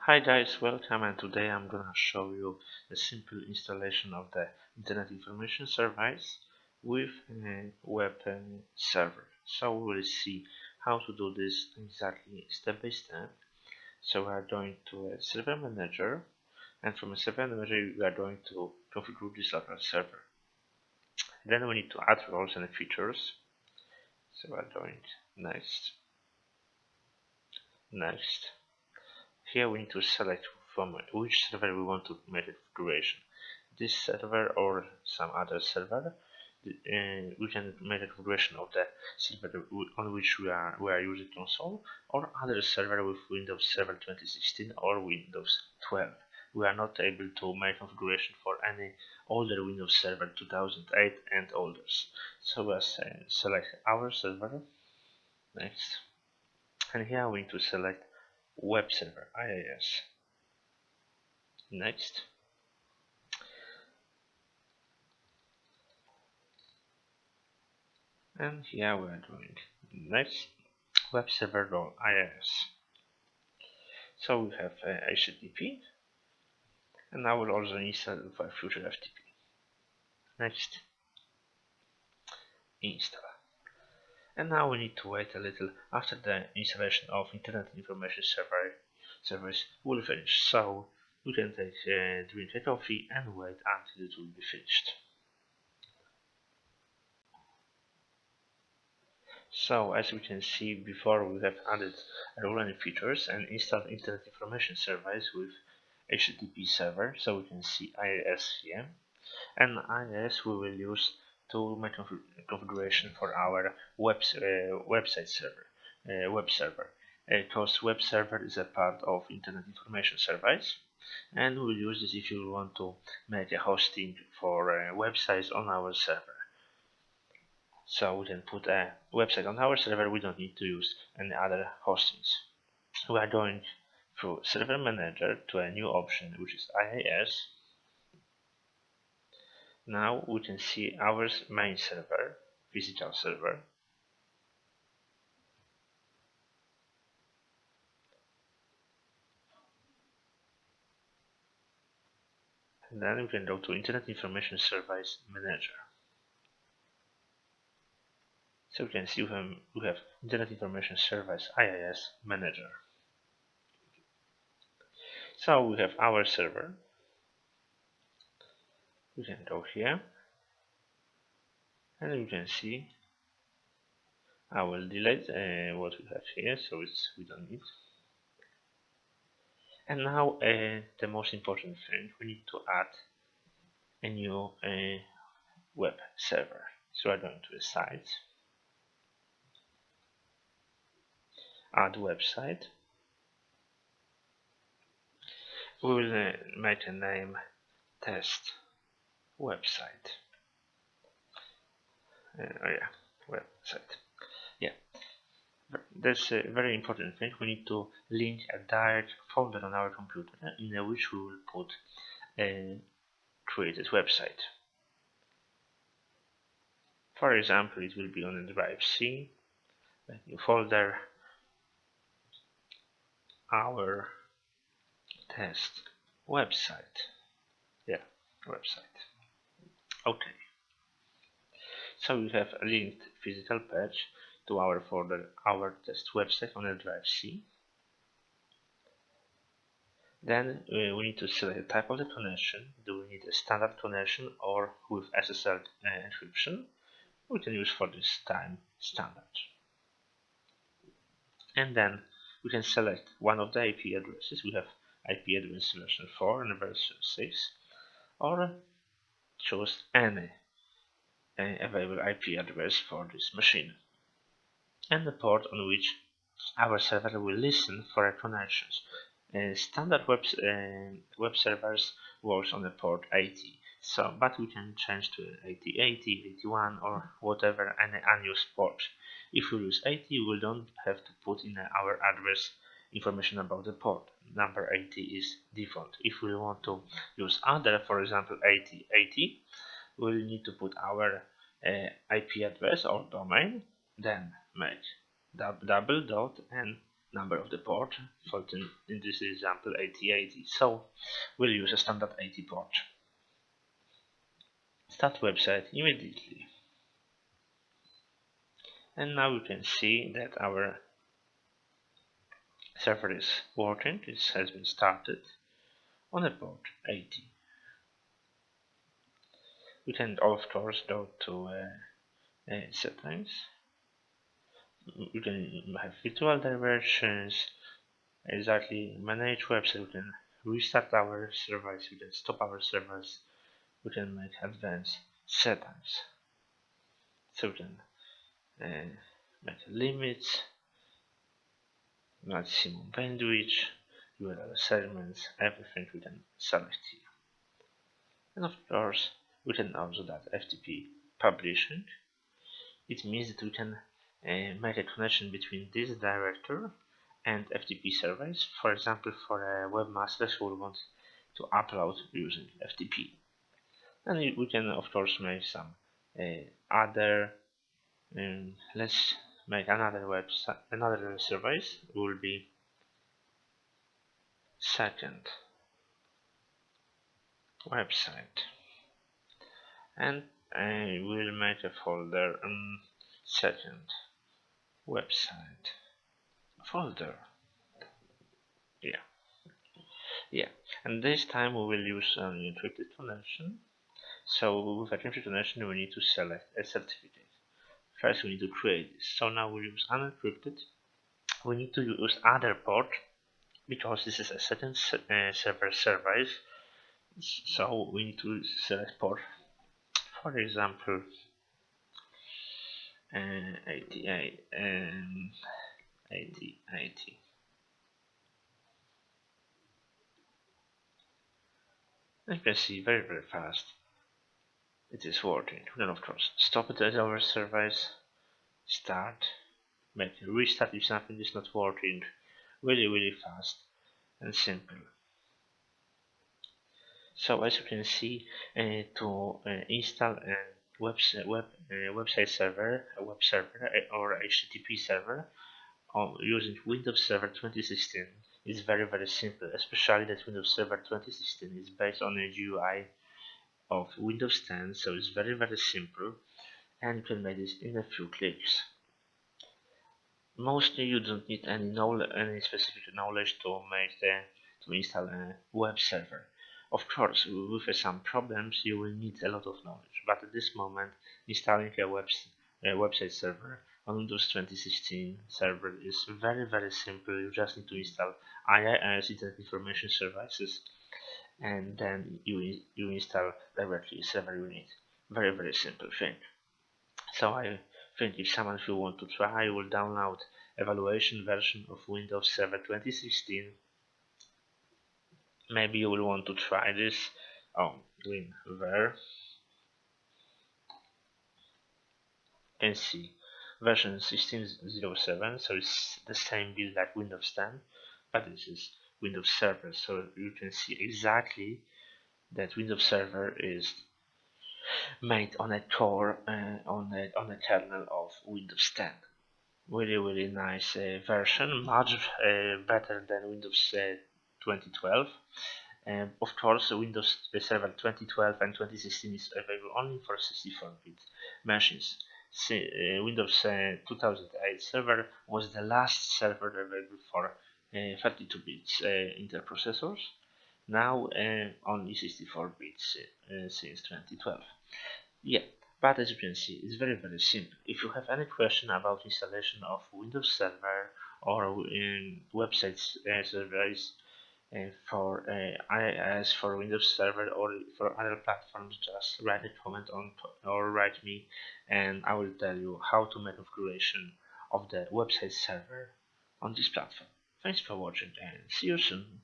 Hi guys, welcome, and today I'm gonna show you a simple installation of the Internet Information Service with a web server. So we will see how to do this exactly step by step. So we are going to a server manager, and from a server manager we are going to configure this local server. Then we need to add roles and features. So we are going next. Here we need to select from which server we want to make a configuration. This server or some other server. We can make a configuration of the server on which we are using console, or other server with Windows Server 2016 or Windows 12. We are not able to make configuration for any older Windows Server 2008 and older. So let's select our server next, and here we need to select web server IIS next. And here we are doing next web server role IIS. So we have HTTP, and I will also install for future FTP. Next, install. And now we need to wait a little after the installation of Internet Information Service will finish. So we can take drink a coffee and wait until it will be finished. So as we can see before, we have added running features and installed Internet Information Service with HTTP server. So we can see IIS here, and IIS we will use to make configuration for our website server, web server, because web server is a part of Internet Information Service, and we'll use this if you want to make a hosting for websites on our server. So we can put a website on our server, we don't need to use any other hostings. We are going through Server Manager to a new option, which is IIS. Now we can see our main server, physical server. And then we can go to Internet Information Service Manager. So we can see we have Internet Information Service IIS Manager. So we have our server. We can go here, and we can see I will delete what we have here, so we don't need. And now the most important thing, we need to add a new web server. So I'm going to the site, add website. We will make a name test website. Website. Yeah, that's a very important thing. We need to link a direct folder on our computer in which we will put a created website. For example, it will be on the drive C, a new folder, our test website. Yeah, website. Okay. So we have a linked physical page to our folder, our test website on the drive C. Then we need to select the type of the connection. Do we need a standard connection or with SSL encryption? We can use for this time standard. And then we can select one of the IP addresses. We have IP address version 4 and version 6, or choose any available IP address for this machine, and the port on which our server will listen for connections. Standard web servers works on the port 80, but we can change to 80, 80, 81, or whatever any unused port. If we use 80, we don't have to put in our address information about the port. Number 80 is default. If we want to use other, for example 8080, we'll need to put our IP address or domain, then make double dot and number of the port, for in this example 8080. So we'll use a standard 80 port. Start website immediately. And now you can see that our server is working. It has been started on a port 80. We can of course go to settings. We can have virtual directions, exactly manage website. We can restart our servers, we can stop our servers, we can make advanced settings. So we can make limits, maximum bandwidth, URL segments, everything we can select here. And of course we can also do FTP publishing. It means that we can make a connection between this directory and FTP servers. For example, for a webmaster who will want to upload using FTP. And we can of course make some other. Let's make another website, another service will be second website, and we'll make a folder second website folder. Yeah, and this time we will use an encrypted connection. So with encrypted connection we need to select a certificate. First we need to create this. So now we use unencrypted. We need to use other port because this is a second server service. So we need to select port. For example, 88 and 8080. As you can see, very fast. It is working. Then of course stop it as our service. Start. Make a restart if something is not working. Really fast and simple. So as you can see, to install a website server, a web server or HTTP server using Windows Server 2016 is very simple, especially that Windows Server 2016 is based on a GUI of Windows 10, so it's very simple, and you can make this in a few clicks. Mostly you don't need any specific knowledge to install a web server. Of course, with some problems you will need a lot of knowledge, but at this moment installing a website server on Windows 2016 server is very simple. You just need to install IIS, Internet Information Services, and then you install directly server unit. Very simple thing. So I think if someone who want to try will download evaluation version of Windows Server 2016. Maybe you will want to try this. Green there. You can see version 16.07, so it's the same build like Windows 10, but this is Windows Server, so you can see exactly that Windows Server is made on a core on a kernel of Windows 10. Really nice version, much better than Windows 2012. Of course, Windows Server 2012 and 2016 is available only for 64-bit machines. Windows 2008 server was the last server available for 32-bit Intel processors. Now only 64 bits since 2012. Yeah, but as you can see, it's very simple. If you have any question about installation of Windows Server or websites servers for IIS for Windows Server or for other platforms, just write a comment or write me, and I will tell you how to make configuration of the website server on this platform. Thanks for watching and see you soon.